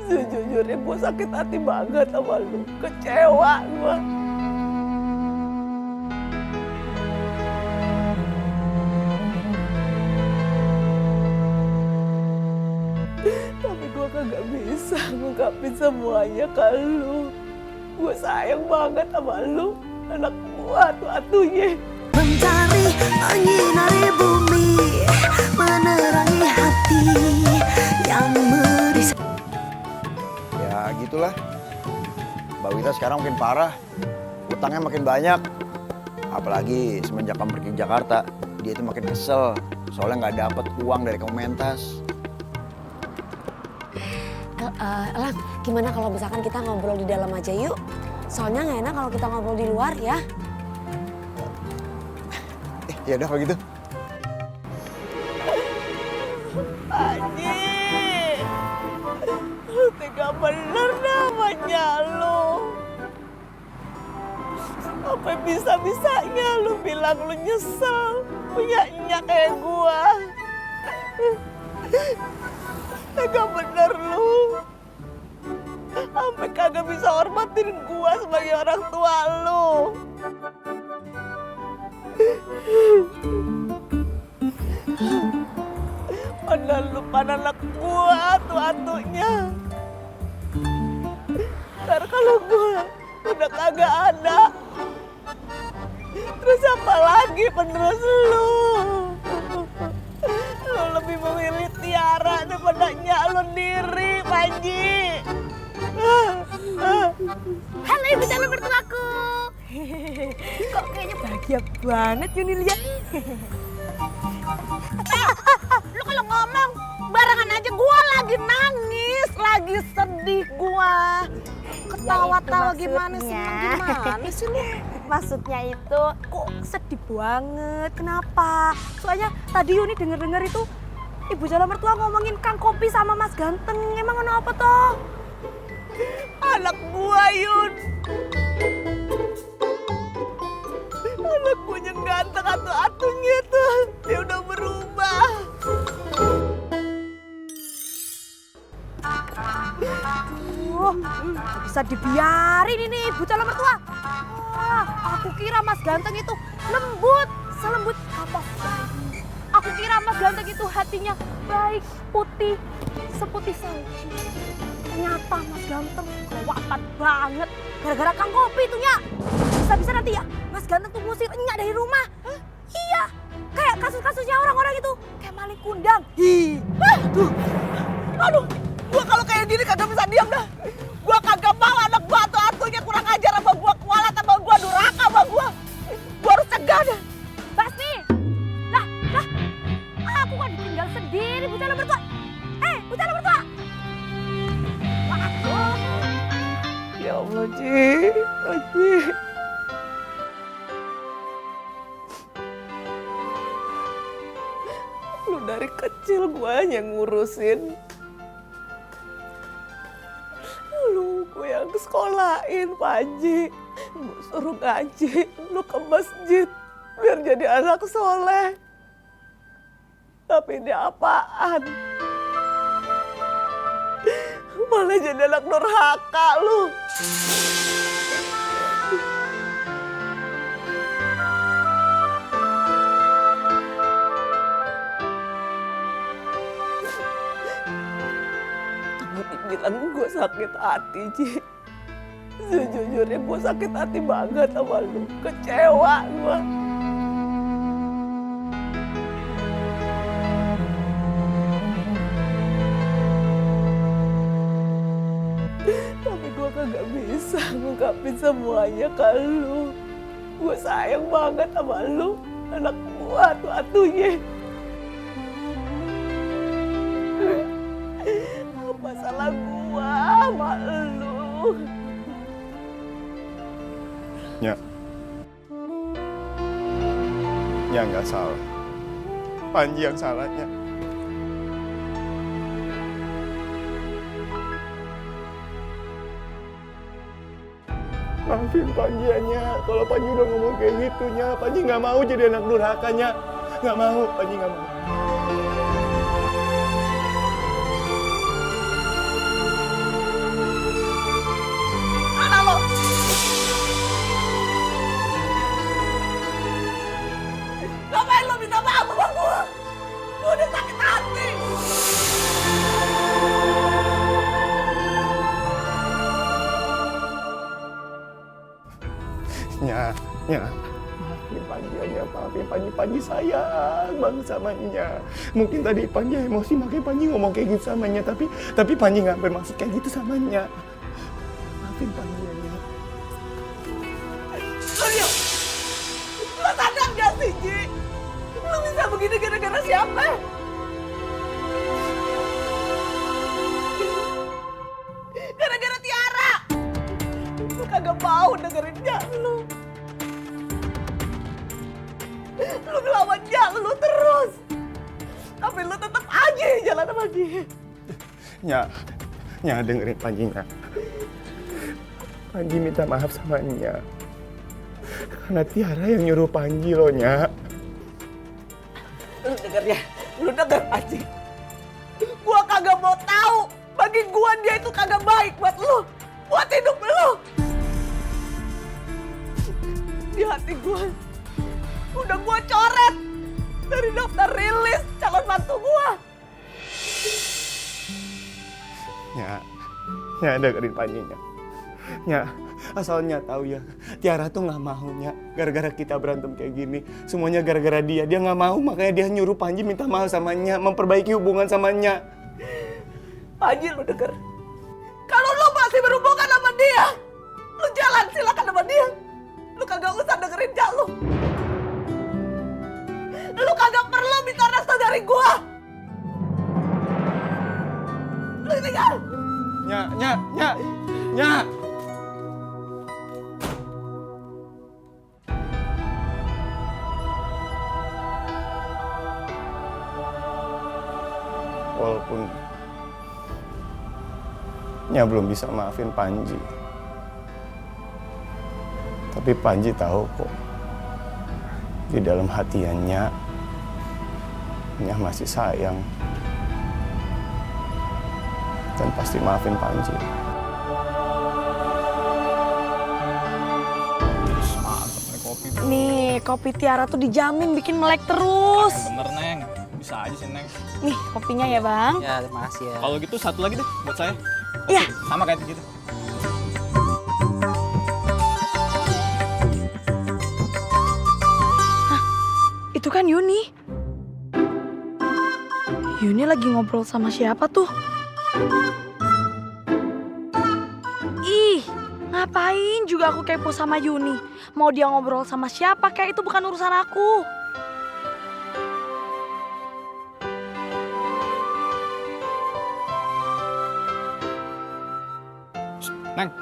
Sejujurnya gue sakit hati banget sama lu. Kecewa gue. Tapi gue kagak bisa ngungkapin semuanya ke lu. Gue sayang banget sama lu. Anak gue atu-atunya. Mencari menyinari bumi, menerangi hati yang merisau. Ya gitulah. Mbak Wita sekarang makin parah. Utangnya makin banyak. Apalagi semenjak kamu pergi ke Jakarta, dia itu makin kesel. Soalnya nggak dapet uang dari Kementas. Elang, gimana kalau misalkan kita ngobrol di dalam aja yuk? Soalnya nggak enak kalau kita ngobrol di luar ya. Ya udah kalau gitu. Haji, lu tega bener namanya lu. Sampai bisa-bisanya lu bilang lu nyesel punya nyak kayak gua. Tega bener lu. Sampai kagak bisa hormatin gua sebagai orang tua lu. Padahal lu pada anak gua atu-atunya. Ntar kalau gua udah kagak ada, terus apa lagi penerus lu? Lu lebih memilih Tiara daripada nyak lu sendiri, Panji. Halo ibu calon mertuaku. Kok kayaknya bahagia banget Yuni lihat. Lu kalau ngomong barengan aja, gua lagi nangis, lagi sedih gua. Ketawa-tawa gimana sih? Gimana sih lu? Maksudnya itu kok sedih banget. Kenapa? Soalnya tadi Yuni denger-denger itu ibu calon mertua ngomongin Kang Kopi sama Mas Ganteng. Emang kenapa toh? Anak gua, Yun. Anak gua yang ganteng atu-atunya tuh. Dia udah berubah. Gak bisa dibiarin ini ibu calon mertua. Wah, aku kira Mas Ganteng itu lembut, selembut apa? Aku kira Mas Ganteng itu hatinya baik, putih, seputih salju. Ternyata Mas Ganteng kelewatan banget. Gara-gara Kang Kopi itu, Nyak. Bisa-bisa nanti ya Mas Ganteng tuh ngusir Nyak dari rumah. Iya, kayak kasus-kasusnya orang-orang itu. Kayak maling kundang. Aduh, gua kalau kayak gini kagak bisa diam dah. Gua kagak mau anak gua atu-atunya kurang ajar sama gua, kualat sama gua, durhaka sama gua. Gua harus cegah dah. Basmi! Lah, aku kan ditinggal sendiri, Bu calon mertua. Bu calon mertua! Ya Allah, Ji. Ji. Lu dari kecil gua yang ngurusin. Lu gue yang sekolahin, Pak Haji. Gue suruh ngaji, lu ke masjid biar jadi anak soleh. Tapi ini apaan? Malah jadi anak durhaka lu. Kalau dibilang gue sakit hati, Ji. Sejujurnya gue sakit hati banget sama lu. Kecewa gue. Tapi gue kagak bisa ngungkapin semuanya ke lu. Gue sayang banget sama lu. Anak gue atu-atunya. Apa salah gue sama lu? Nyak. Nyak nggak salah. Panji yang salahnya. Maafin Panji ya, Nyak. Kalau Panji udah ngomong kayak gitu, Nyak. Panji nggak mau jadi anak durhaka, Nyak. Nggak mau, Panji nggak mau. Nya. Maafin Panji aja, maafin Panji. Panji sayang banget sama Nya. Mungkin tadi Panji emosi makanya Panji ngomong kayak gitu sama Nya, tapi Panji nggak bermaksud kayak gitu sama Nya. Maafin Panji ya, Nya. Suryo, lo sadar gak sih, Ji? Lo bisa begini gara-gara siapa? Gara-gara Tiara. Lo kagak mau dengerin Nya lo. Lo ngelawan Nya lo terus. Tapi lo tetap aja jalan sama dia. Nya dengerin Panji, Nya. Panji minta maaf sama Nya. Karena Tiara yang nyuruh Panji loh, Nya. Lu denger ya, lu denger Panji. Gua kagak mau tahu. Bagi gua dia itu kagak baik buat lu, buat hidup lu. Di hati gua udah gua coret dari daftar rilis calon mantu gua. Nya dengerin Panji, Nya. Nya, asal Nya tahu ya, Tiara tuh nggak mau, Nya. Gara-gara kita berantem kayak gini, semuanya gara-gara dia. Dia nggak mau, makanya dia nyuruh Panji minta maaf sama Nya, memperbaiki hubungan sama Nya. Panji, lu denger. Kalau lu masih berhubungan sama dia, lu jalan silakan sama dia. Lu kagak usah dengerin Nya lu. Lu kagak perlu minta restu dari gua. Lu tinggal. Nya. Walaupun Nya belum bisa maafin Panji, tapi Panji tahu kok di dalam hatinya Nya masih sayang dan pasti maafin Panji. Nih, kopi Tiara tuh dijamin bikin melek terus. Bener, Neng. Bisa aja sih, Neng. Nih, kopinya ya, Bang. Ya, terima kasih ya. Kalau gitu satu lagi deh buat saya. Iya. Sama kayak gitu. Itu kan Yuni. Yuni lagi ngobrol sama siapa tuh? Ih, ngapain juga aku kepo sama Yuni? Mau dia ngobrol sama siapa kayak itu bukan urusan aku. Neng,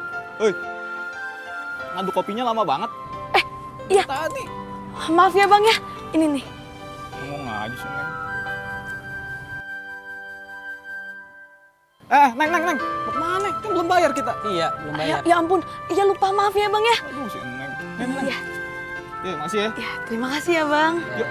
ngaduk kopinya lama banget. Iya. Tadi. Maaf ya Bang ya, ini nih. Ngomong aja sih, Neng. Neng. Mau kemana? Kan belum bayar kita. Iya, belum bayar. Ya ampun, iya lupa maaf ya Bang ya. Aduh, si Neng. Neng. Iya. Iya, makasih ya. Ya, terima kasih ya Bang. Yuk.